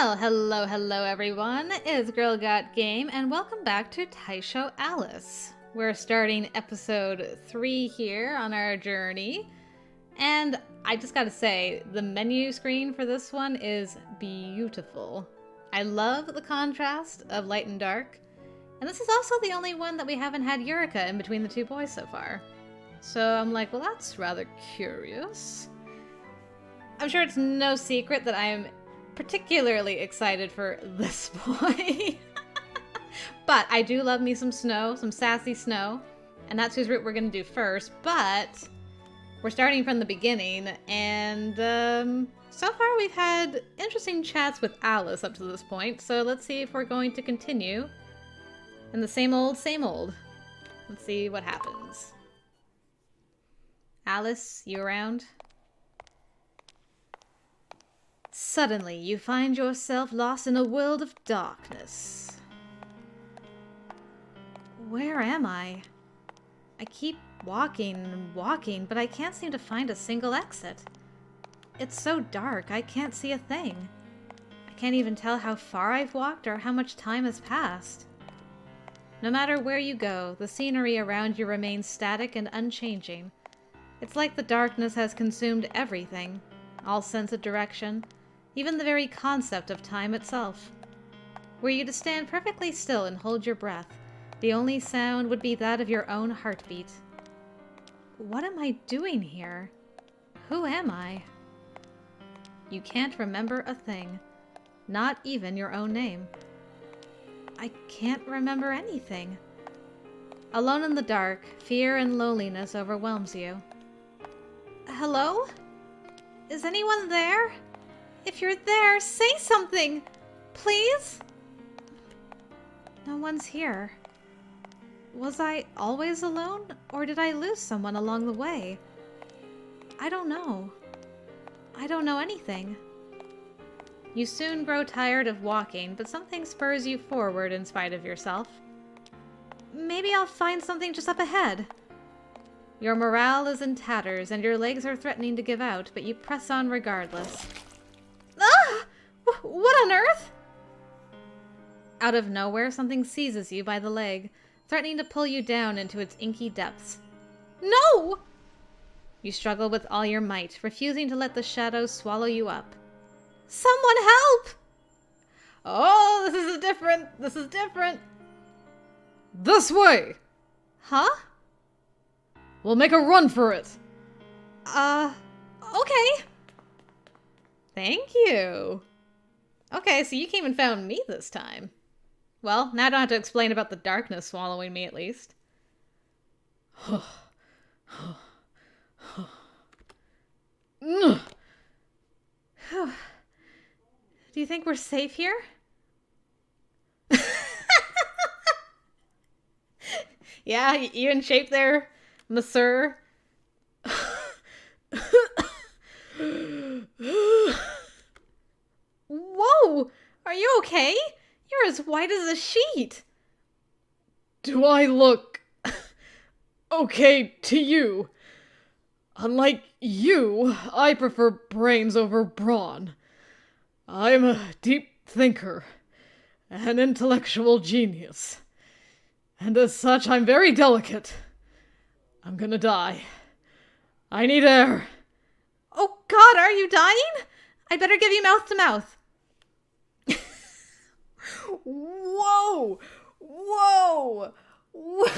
Well, hello everyone, it's GirlGotGame, and welcome back to Taisho Alice. We're starting episode 3 here on our journey, and I just gotta say, the menu screen for this one is beautiful. I love the contrast of light and dark, and this is also the only one that we haven't had Eureka in between the two boys so far. So I'm like, well, that's rather curious. I'm sure it's no secret that I am particularly excited for this boy. But I do love me some snow, some sassy snow, and that's whose route we're going to do first. But we're starting from the beginning, and so far we've had interesting chats with Alice up to this point, so let's see if we're going to continue in the same old, same old. Let's see what happens. Alice, you around? Suddenly, you find yourself lost in a world of darkness. Where am I? I keep walking and walking, but I can't seem to find a single exit. It's so dark, I can't see a thing. I can't even tell how far I've walked or how much time has passed. No matter where you go, the scenery around you remains static and unchanging. It's like the darkness has consumed everything, all sense of direction, even the very concept of time itself. Were you to stand perfectly still and hold your breath, the only sound would be that of your own heartbeat. What am I doing here? Who am I? You can't remember a thing, not even your own name. I can't remember anything. Alone in the dark, fear and loneliness overwhelms you. Hello? Is anyone there? If you're there, say something! Please? No one's here. Was I always alone, or did I lose someone along the way? I don't know. I don't know anything. You soon grow tired of walking, but something spurs you forward in spite of yourself. Maybe I'll find something just up ahead. Your morale is in tatters, and your legs are threatening to give out, but you press on regardless. Ah! What on earth? Out of nowhere, something seizes you by the leg, threatening to pull you down into its inky depths. No! You struggle with all your might, refusing to let the shadows swallow you up. Someone help! Oh, this is different. This way! Huh? We'll make a run for it. Okay. Thank you. Okay, so you came and found me this time. Well, now I don't have to explain about the darkness swallowing me, at least. Do you think we're safe here? Yeah, you in shape there, monsieur? Whoa! Are you okay? You're as white as a sheet. Do I look okay to you? Unlike you, I prefer brains over brawn. I'm a deep thinker, an intellectual genius. And as such, I'm very delicate. I'm gonna die. I need air. Oh God, are you dying? I'd better give you mouth to mouth. Whoa! Whoa! Whoa!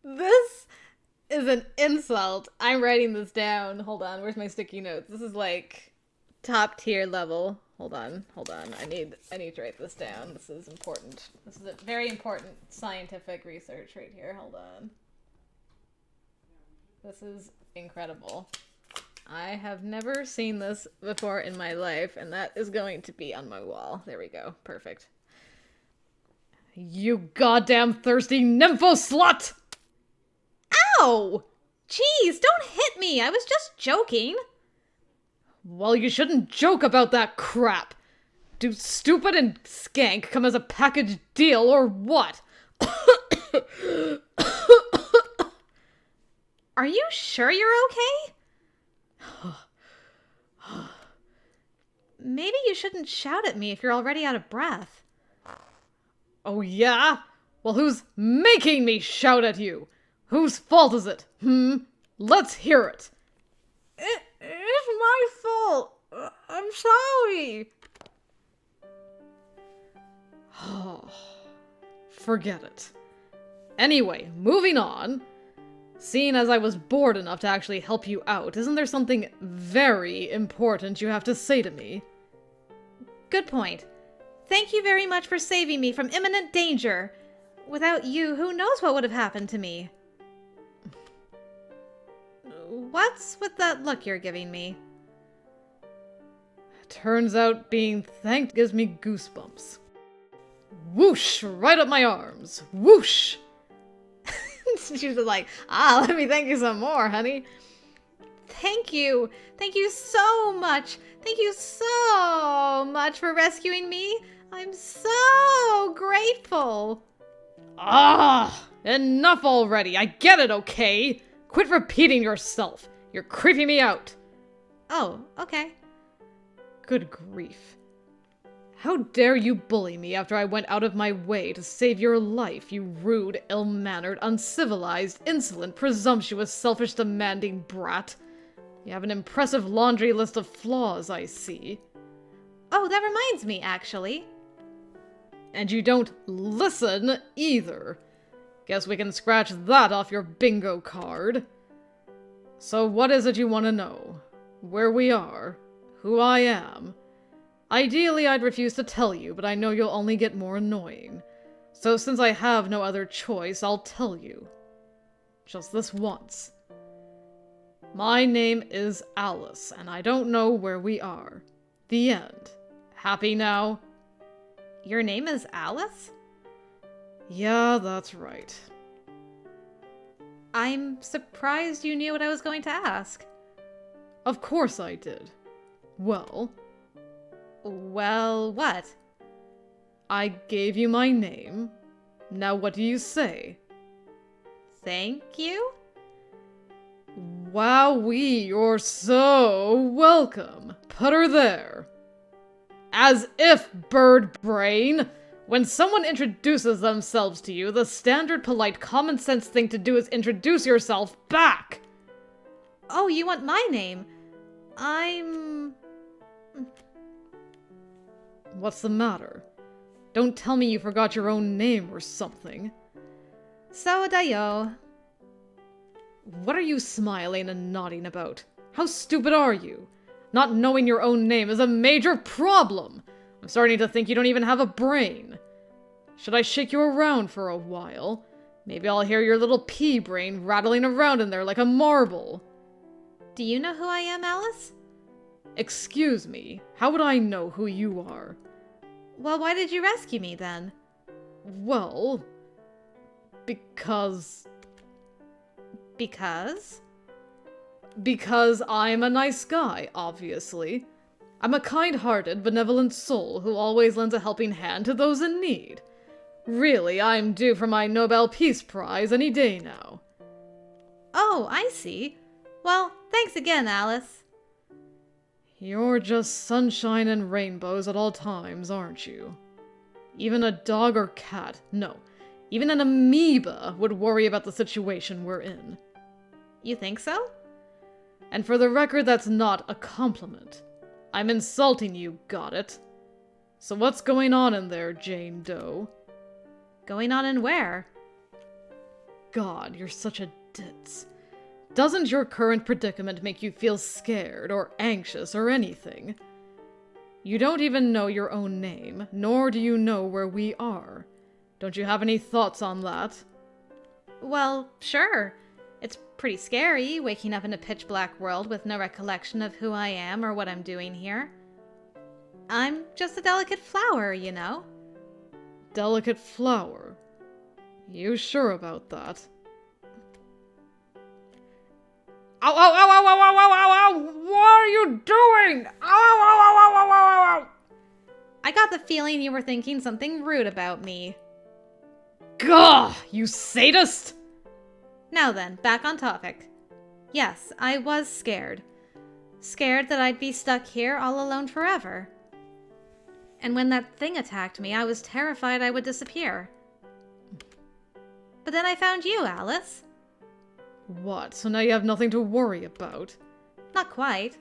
This is an insult. I'm writing this down. Hold on, where's my sticky notes? This is like top tier level. Hold on. I need to write this down. This is important. This is a very important scientific research right here. Hold on. This is incredible. I have never seen this before in my life, and that is going to be on my wall. There we go. Perfect. You goddamn thirsty nympho slut! Ow! Jeez, don't hit me. I was just joking. Well, you shouldn't joke about that crap. Do stupid and skank come as a package deal or what? Are you sure you're okay? Maybe you shouldn't shout at me if you're already out of breath. Oh yeah? Well, who's making me shout at you? Whose fault is it? Let's hear it. It's my fault. I'm sorry. Forget it. Anyway, moving on. Seeing as I was bored enough to actually help you out, isn't there something very important you have to say to me? Good point. Thank you very much for saving me from imminent danger. Without you, who knows what would have happened to me? What's with that look you're giving me? Turns out being thanked gives me goosebumps. Whoosh! Right up my arms. Whoosh! She's like, let me thank you some more, honey. Thank you. Thank you so much. Thank you so much for rescuing me. I'm so grateful. Enough already. I get it, okay? Quit repeating yourself. You're creeping me out. Oh, okay. Good grief. How dare you bully me after I went out of my way to save your life, you rude, ill-mannered, uncivilized, insolent, presumptuous, selfish, demanding brat. You have an impressive laundry list of flaws, I see. Oh, that reminds me, actually. And you don't listen, either. Guess we can scratch that off your bingo card. So what is it you want to know? Where we are? Who I am? Ideally, I'd refuse to tell you, but I know you'll only get more annoying. So since I have no other choice, I'll tell you. Just this once. My name is Alice, and I don't know where we are. The end. Happy now? Your name is Alice? Yeah, that's right. I'm surprised you knew what I was going to ask. Of course I did. Well, what? I gave you my name. Now what do you say? Thank you? Wowee, you're so welcome. Put her there. As if, bird brain! When someone introduces themselves to you, the standard, polite, common sense thing to do is introduce yourself back! Oh, you want my name? What's the matter? Don't tell me you forgot your own name or something. Dayo. What are you smiling and nodding about? How stupid are you? Not knowing your own name is a major problem! I'm starting to think you don't even have a brain. Should I shake you around for a while? Maybe I'll hear your little pea brain rattling around in there like a marble. Do you know who I am, Alice? Excuse me, how would I know who you are? Well, why did you rescue me then? Well, because... Because? Because I'm a nice guy, obviously. I'm a kind-hearted, benevolent soul who always lends a helping hand to those in need. Really, I'm due for my Nobel Peace Prize any day now. Oh, I see. Well, thanks again, Alice. You're just sunshine and rainbows at all times, aren't you? Even a dog or cat, no, even an amoeba would worry about the situation we're in. You think so? And for the record, that's not a compliment. I'm insulting you, got it? So what's going on in there, Jane Doe? Going on in where? God, you're such a ditz. Doesn't your current predicament make you feel scared or anxious or anything? You don't even know your own name, nor do you know where we are. Don't you have any thoughts on that? Well, sure. It's pretty scary, waking up in a pitch-black world with no recollection of who I am or what I'm doing here. I'm just a delicate flower, you know? Delicate flower? You sure about that? Ow, ow, ow, ow, ow, ow, ow, ow, ow! What are you doing? Ow, ow, ow, ow, ow, ow, ow, ow! I got the feeling you were thinking something rude about me. Gah, you sadist! Now then, back on topic. Yes, I was scared. Scared that I'd be stuck here all alone forever. And when that thing attacked me, I was terrified I would disappear. But then I found you, Alice. What, so now you have nothing to worry about? Not quite.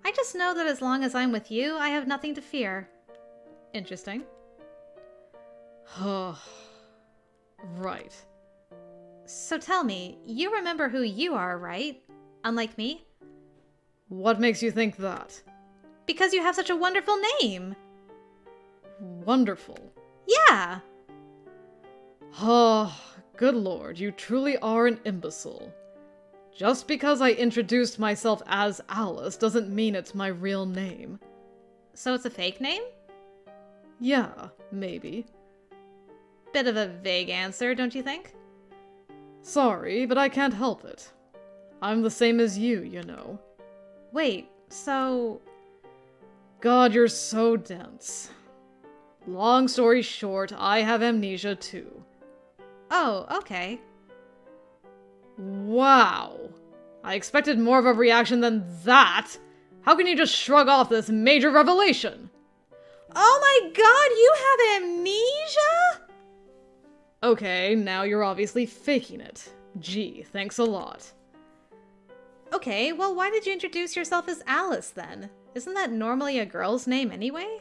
I just know that as long as I'm with you, I have nothing to fear. Interesting. Right. So tell me, you remember who you are, right? Unlike me? What makes you think that? Because you have such a wonderful name. Wonderful. Yeah. Good lord, you truly are an imbecile. Just because I introduced myself as Alice doesn't mean it's my real name. So it's a fake name? Yeah, maybe. Bit of a vague answer, don't you think? Sorry, but I can't help it. I'm the same as you, you know. Wait, so... God, you're so dense. Long story short, I have amnesia too. Oh, okay. Wow. I expected more of a reaction than that. How can you just shrug off this major revelation? Oh my god, you have amnesia? Okay, now you're obviously faking it. Gee, thanks a lot. Okay, well why did you introduce yourself as Alice then? Isn't that normally a girl's name anyway?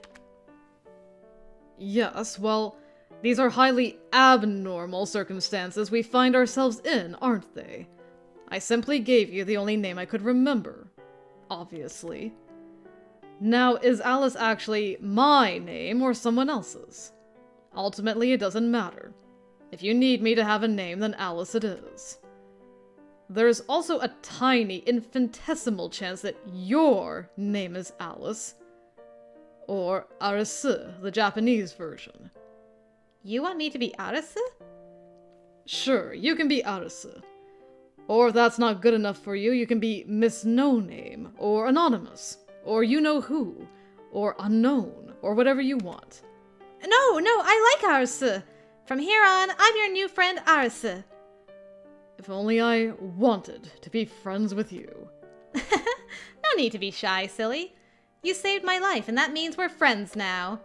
Yes, well, these are highly abnormal circumstances we find ourselves in, aren't they? I simply gave you the only name I could remember. Obviously. Now, is Alice actually my name or someone else's? Ultimately, it doesn't matter. If you need me to have a name, then Alice it is. There's also a tiny, infinitesimal chance that your name is Alice. Or Arisu, the Japanese version. You want me to be Arisu? Sure, you can be Arisu. Or if that's not good enough for you, you can be Miss No Name, or Anonymous, or You Know Who, or Unknown, or whatever you want. No, I like Arisu. From here on, I'm your new friend Arisu. If only I wanted to be friends with you. No need to be shy, silly. You saved my life, and that means we're friends now.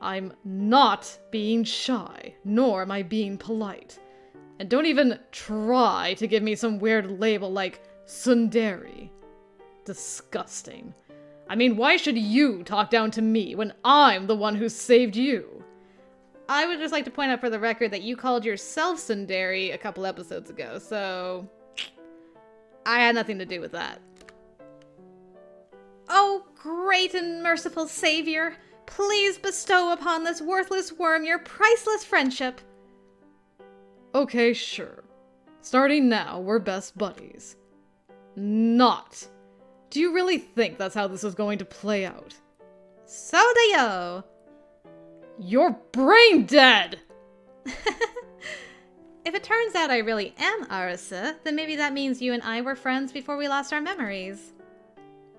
I'm not being shy, nor am I being polite. And don't even try to give me some weird label like tsundere. Disgusting. I mean, why should you talk down to me when I'm the one who saved you? I would just like to point out for the record that you called yourself tsundere a couple episodes ago, so... I had nothing to do with that. Oh, great and merciful savior, please bestow upon this worthless worm your priceless friendship. Okay, sure. Starting now, we're best buddies. Not. Do you really think that's how this is going to play out? So da yo. You're brain dead! If it turns out I really am Arisu, then maybe that means you and I were friends before we lost our memories.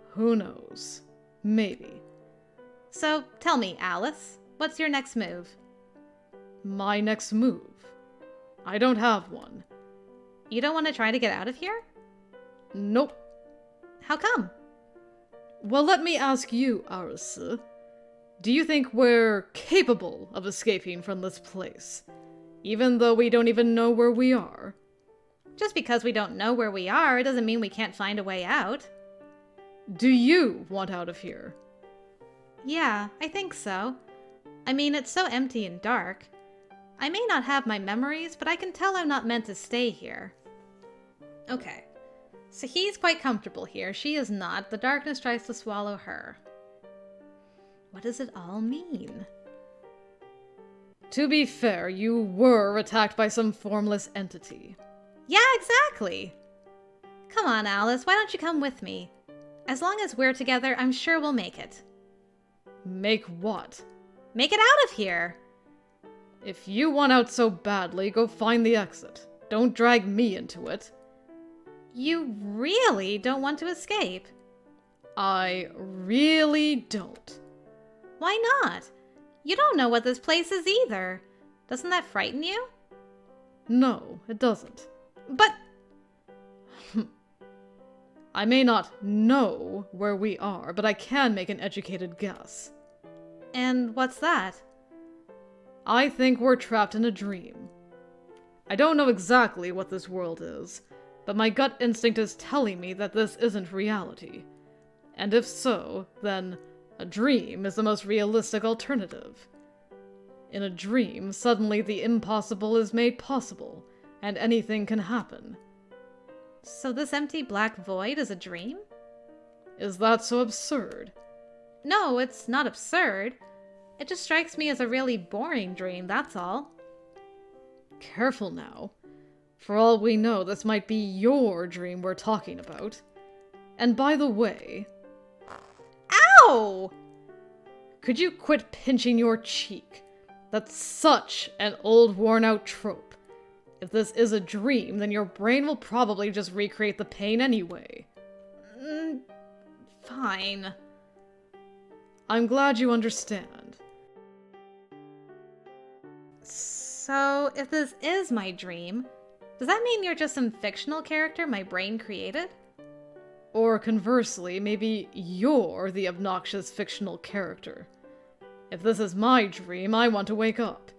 Who knows? Maybe. So, tell me, Alice, what's your next move? My next move? I don't have one. You don't want to try to get out of here? Nope. How come? Well, let me ask you, Arisu. Do you think we're capable of escaping from this place? Even though we don't even know where we are? Just because we don't know where we are, it doesn't mean we can't find a way out. Do you want out of here? Yeah, I think so. I mean, it's so empty and dark. I may not have my memories, but I can tell I'm not meant to stay here. Okay. So he's quite comfortable here. She is not. The darkness tries to swallow her. What does it all mean? To be fair, you were attacked by some formless entity. Yeah, exactly. Come on, Alice. Why don't you come with me? As long as we're together, I'm sure we'll make it. Make what? Make it out of here. If you want out so badly, go find the exit. Don't drag me into it. You really don't want to escape? I really don't. Why not? You don't know what this place is either. Doesn't that frighten you? No, it doesn't. But... I may not know where we are, but I can make an educated guess. And what's that? I think we're trapped in a dream. I don't know exactly what this world is, but my gut instinct is telling me that this isn't reality. And if so, then a dream is the most realistic alternative. In a dream, suddenly the impossible is made possible, and anything can happen. So this empty black void is a dream? Is that so absurd? No, it's not absurd. It just strikes me as a really boring dream, that's all. Careful now. For all we know, this might be your dream we're talking about. And by the way... Ow! Could you quit pinching your cheek? That's such an old, worn-out trope. If this is a dream, then your brain will probably just recreate the pain anyway. Fine. I'm glad you understand. So, if this is my dream, does that mean you're just some fictional character my brain created? Or conversely, maybe you're the obnoxious fictional character. If this is my dream, I want to wake up.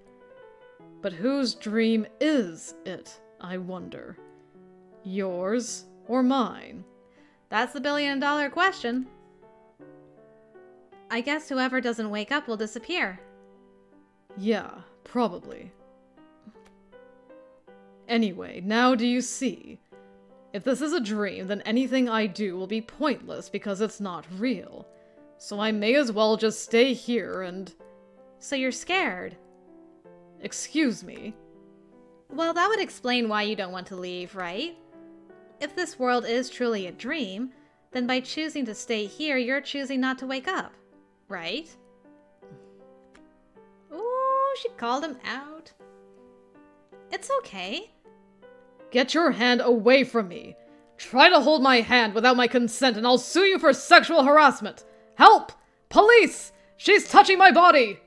But whose dream is it, I wonder? Yours or mine? That's the billion-dollar question. I guess whoever doesn't wake up will disappear. Yeah, probably. Anyway, now do you see? If this is a dream, then anything I do will be pointless because it's not real. So I may as well just stay here and... So you're scared? Excuse me? Well, that would explain why you don't want to leave, right? If this world is truly a dream, then by choosing to stay here, you're choosing not to wake up, right? Ooh, she called him out. It's okay. Get your hand away from me! Try to hold my hand without my consent and I'll sue you for sexual harassment! Help! Police! She's touching my body!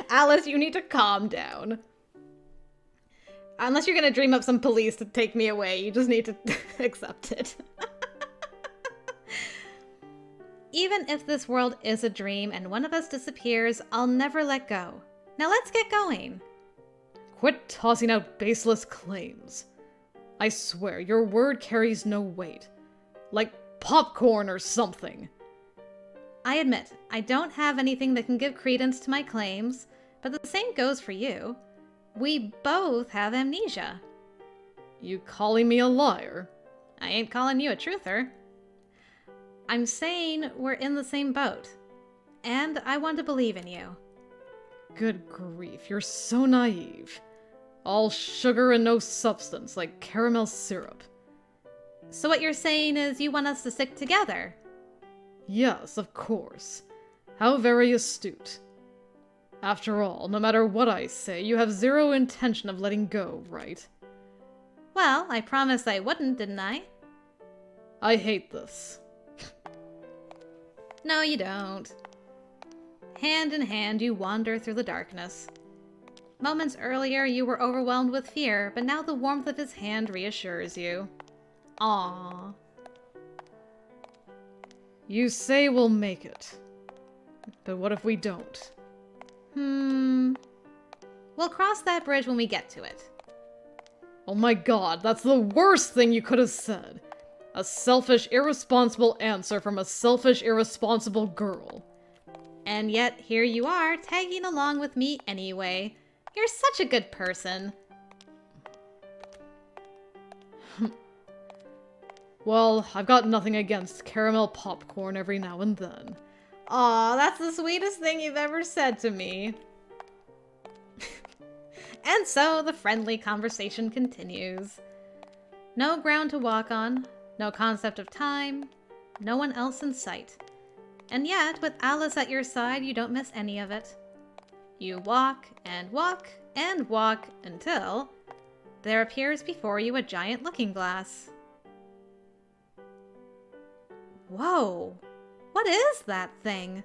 Alice, you need to calm down. Unless you're gonna dream up some police to take me away, you just need to accept it. Even if this world is a dream and one of us disappears, I'll never let go. Now let's get going. Quit tossing out baseless claims. I swear, your word carries no weight. Like popcorn or something. I admit, I don't have anything that can give credence to my claims, but the same goes for you. We both have amnesia. You calling me a liar? I ain't calling you a truther. I'm saying we're in the same boat, and I want to believe in you. Good grief, you're so naive. All sugar and no substance, like caramel syrup. So what you're saying is you want us to stick together? Yes, of course. How very astute. After all, no matter what I say, you have zero intention of letting go, right? Well, I promised I wouldn't, didn't I? I hate this. No, you don't. Hand in hand, you wander through the darkness. Moments earlier, you were overwhelmed with fear, but now the warmth of his hand reassures you. Aww. You say we'll make it. But what if we don't? We'll cross that bridge when we get to it. Oh my god, that's the worst thing you could have said. A selfish, irresponsible answer from a selfish, irresponsible girl. And yet, here you are, tagging along with me anyway. You're such a good person. Well, I've got nothing against caramel popcorn every now and then. Aw, that's the sweetest thing you've ever said to me. And so the friendly conversation continues. No ground to walk on, no concept of time, no one else in sight. And yet, with Alice at your side, you don't miss any of it. You walk and walk and walk until there appears before you a giant looking glass. Whoa! What is that thing?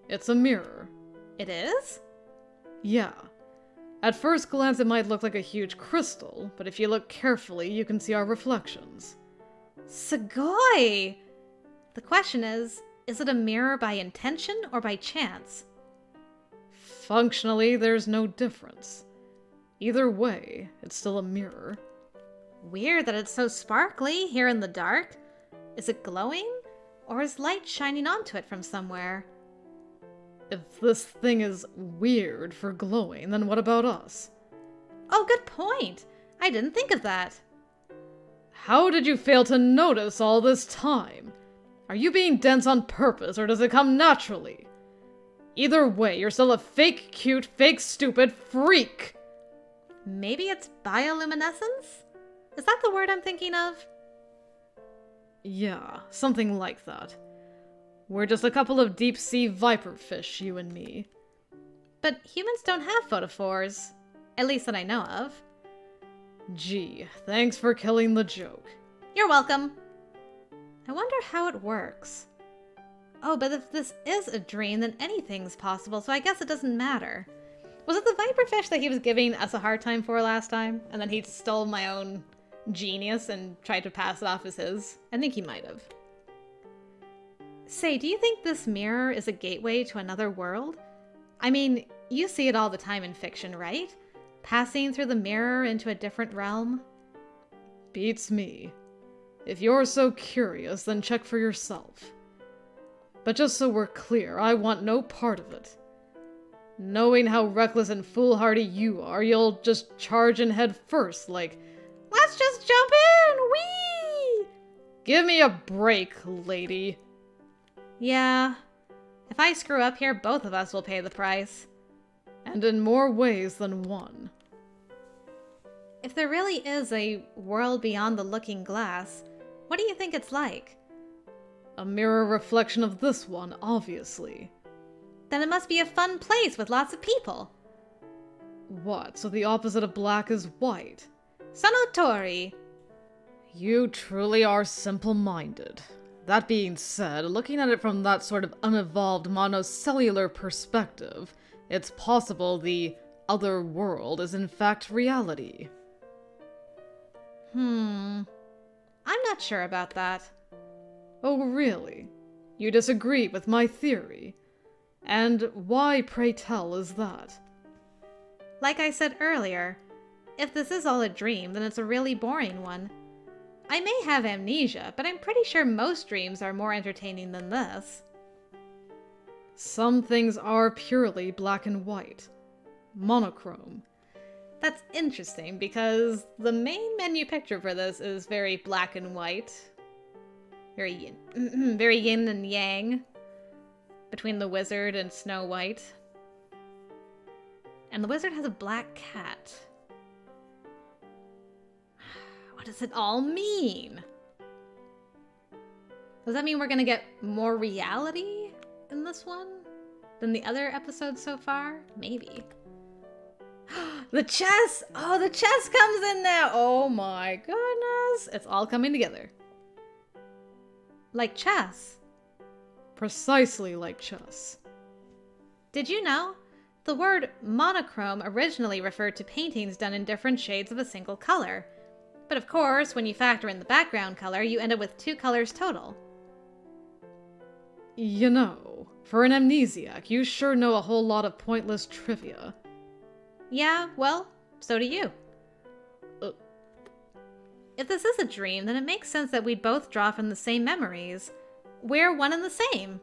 It's a mirror. It is? Yeah. At first glance it might look like a huge crystal, but if you look carefully you can see our reflections. Sugoi! The question is it a mirror by intention or by chance? Functionally, there's no difference. Either way, it's still a mirror. Weird that it's so sparkly here in the dark. Is it glowing? Or is light shining onto it from somewhere? If this thing is weird for glowing, then what about us? Oh, good point! I didn't think of that. How did you fail to notice all this time? Are you being dense on purpose, or does it come naturally? Either way, you're still a fake cute, fake stupid freak! Maybe it's bioluminescence? Is that the word I'm thinking of? Yeah, something like that. We're just a couple of deep-sea viperfish, you and me. But humans don't have photophores. At least that I know of. Gee, thanks for killing the joke. You're welcome. I wonder how it works. Oh, but if this is a dream, then anything's possible, so I guess it doesn't matter. Was it the viperfish that he was giving us a hard time for last time? And then he stole my own genius and tried to pass it off as his? I think he might have. Say, do you think this mirror is a gateway to another world? I mean, you see it all the time in fiction, right? Passing through the mirror into a different realm? Beats me. If you're so curious, then check for yourself. But just so we're clear, I want no part of it. Knowing how reckless and foolhardy you are, you'll just charge in head first, like, let's just jump in, whee! Give me a break, lady. Yeah. If I screw up here, both of us will pay the price. And in more ways than one. If there really is a world beyond the looking glass, what do you think it's like? A mirror reflection of this one, obviously. Then it must be a fun place with lots of people. What, so the opposite of black is white? Sonotori! You truly are simple-minded. That being said, looking at it from that sort of unevolved monocellular perspective, it's possible the other world is in fact reality. I'm not sure about that. Oh, really? You disagree with my theory? And why, pray tell, is that? Like I said earlier, if this is all a dream, then it's a really boring one. I may have amnesia, but I'm pretty sure most dreams are more entertaining than this. Some things are purely black and white. Monochrome. That's interesting, because the main menu picture for this is very black and white. Very yin and yang. Between the wizard and Snow White. And the wizard has a black cat. What does it all mean? Does that mean we're gonna get more reality in this one than the other episodes so far? Maybe. The chess! Oh, the chess comes in now! Oh my goodness! It's all coming together. Like chess. Precisely like chess. Did you know? The word monochrome originally referred to paintings done in different shades of a single color. But of course, when you factor in the background color, you end up with 2 colors total. You know, for an amnesiac, you sure know a whole lot of pointless trivia. Yeah, well, so do you. If this is a dream, then it makes sense that we'd both draw from the same memories. We're one and the same.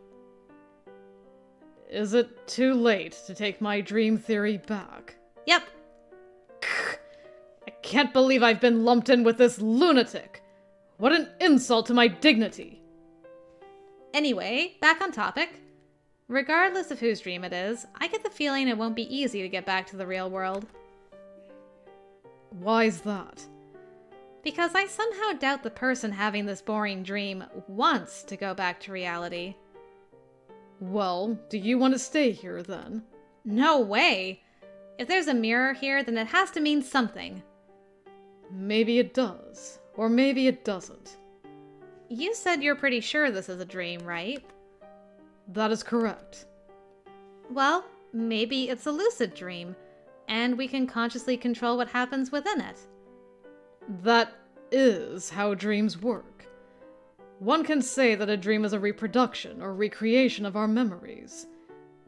Is it too late to take my dream theory back? Yep. I can't believe I've been lumped in with this lunatic. What an insult to my dignity. Anyway, back on topic. Regardless of whose dream it is, I get the feeling it won't be easy to get back to the real world. Why's that? Because I somehow doubt the person having this boring dream wants to go back to reality. Well, do you want to stay here then? No way! If there's a mirror here, then it has to mean something. Maybe it does, or maybe it doesn't. You said you're pretty sure this is a dream, right? That is correct. Well, maybe it's a lucid dream, and we can consciously control what happens within it. That is how dreams work. One can say that a dream is a reproduction or recreation of our memories.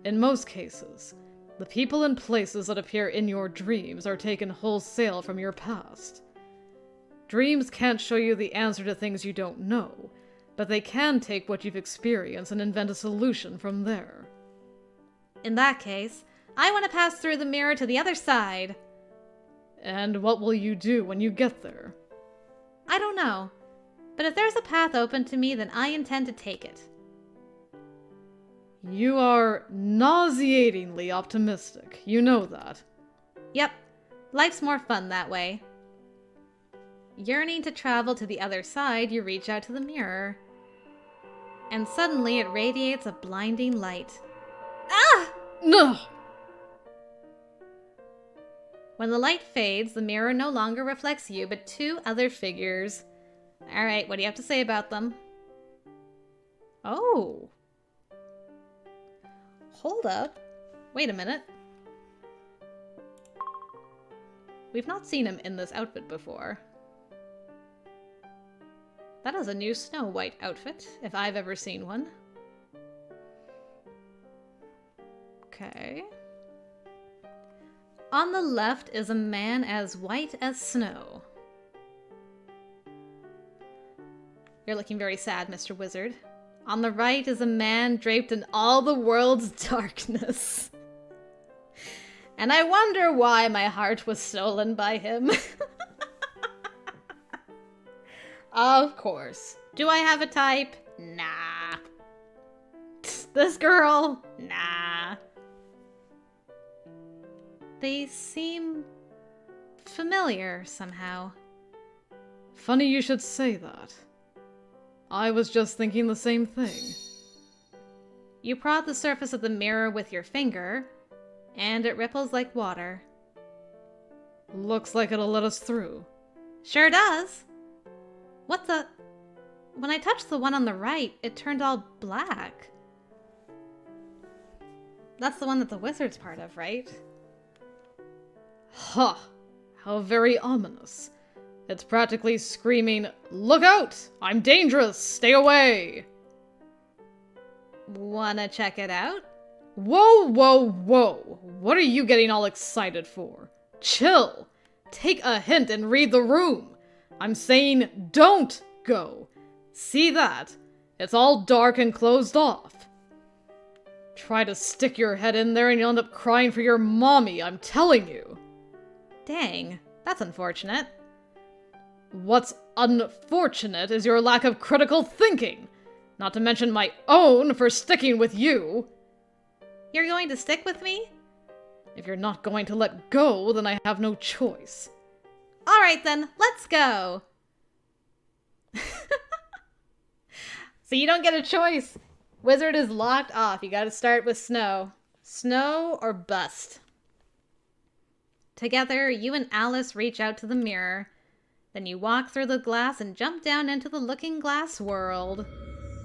In most cases, the people and places that appear in your dreams are taken wholesale from your past. Dreams can't show you the answer to things you don't know, but they can take what you've experienced and invent a solution from there. In that case, I want to pass through the mirror to the other side. And what will you do when you get there? I don't know, but if there's a path open to me, then I intend to take it. You are nauseatingly optimistic. You know that. Yep, life's more fun that way. Yearning to travel to the other side, you reach out to the mirror. And suddenly it radiates a blinding light. Ah! No! When the light fades, the mirror no longer reflects you, but two other figures. Alright, what do you have to say about them? Oh. Hold up. Wait a minute. We've not seen him in this outfit before. That is a new Snow White outfit, if I've ever seen one. Okay. On the left is a man as white as snow. You're looking very sad, Mr. Wizard. On the right is a man draped in all the world's darkness. And I wonder why my heart was stolen by him. Of course. Do I have a type? Nah. This girl? Nah. They seem familiar somehow. Funny you should say that. I was just thinking the same thing. You prod the surface of the mirror with your finger, and it ripples like water. Looks like it'll let us through. Sure does. What the... When I touched the one on the right, it turned all black. That's the one that the wizard's part of, right? Huh. How very ominous. It's practically screaming, "Look out! I'm dangerous! Stay away!" Wanna check it out? Whoa, whoa, whoa! What are you getting all excited for? Chill! Take a hint and read the room! I'm saying don't go! See that? It's all dark and closed off. Try to stick your head in there and you'll end up crying for your mommy, I'm telling you! Dang, that's unfortunate. What's unfortunate is your lack of critical thinking! Not to mention my own for sticking with you! You're going to stick with me? If you're not going to let go, then I have no choice. Alright then, let's go! So you don't get a choice. Wizard is locked off. You gotta start with Snow. Snow or bust. Together, you and Alice reach out to the mirror. Then you walk through the glass and jump down into the looking glass world.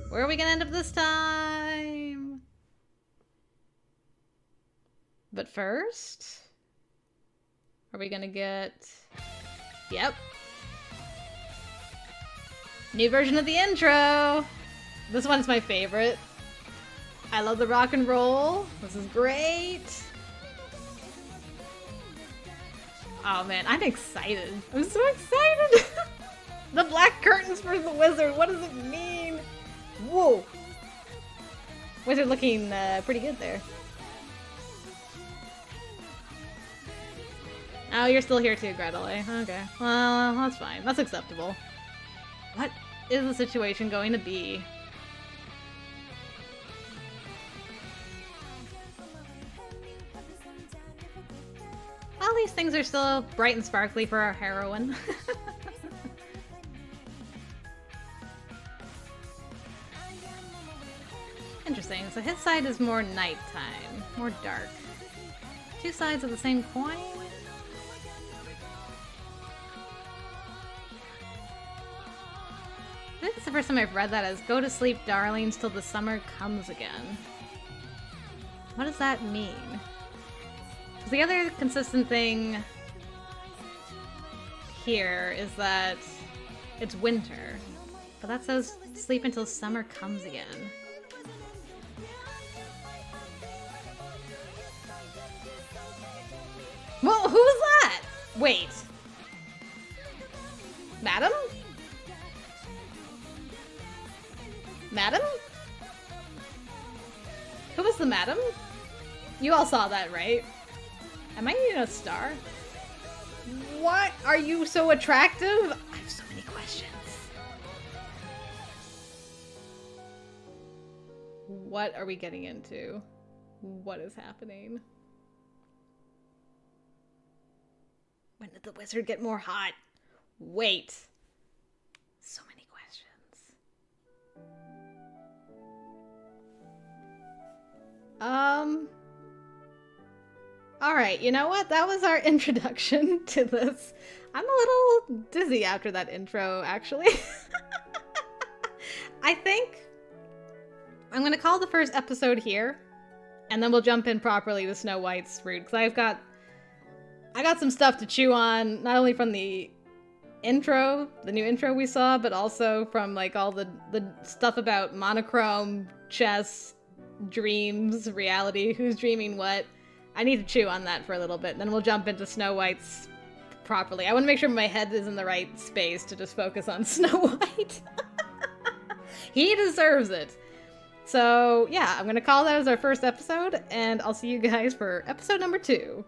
Where are we gonna end up this time? But first... Are we gonna get... Yep. New version of the intro! This one's my favorite. I love the rock and roll. This is great. Oh man, I'm excited. I'm so excited! The black curtains for the wizard, what does it mean? Whoa! Wizard looking pretty good there. Oh, you're still here too, Gretel, eh? Okay. Well, that's fine. That's acceptable. What is the situation going to be? Well, these things are still bright and sparkly for our heroine. Interesting. So his side is more nighttime, more dark. Two sides of the same coin? I think it's the first time I've read that as "Go to sleep, darlings, till the summer comes again." What does that mean? Because the other consistent thing here is that it's winter. But that says sleep until summer comes again. Well, who was that? Wait. Madam? Madam? Who was the madam? You all saw that, right? Am I eating a star? What? Are you so attractive? I have so many questions. What are we getting into? What is happening? When did the wizard get more hot? Wait. So many questions. Alright, you know what? That was our introduction to this. I'm a little dizzy after that intro, actually. I think I'm gonna call the first episode here, and then we'll jump in properly to Snow White's route, because I got some stuff to chew on, not only from the intro, the new intro we saw, but also from like all the stuff about Monochrome, chess, dreams, reality, who's dreaming what. I need to chew on that for a little bit, and then we'll jump into Snow White's properly. I want to make sure my head is in the right space to just focus on Snow White. He deserves it. So yeah, I'm gonna call that as our first episode, and I'll see you guys for episode number 2.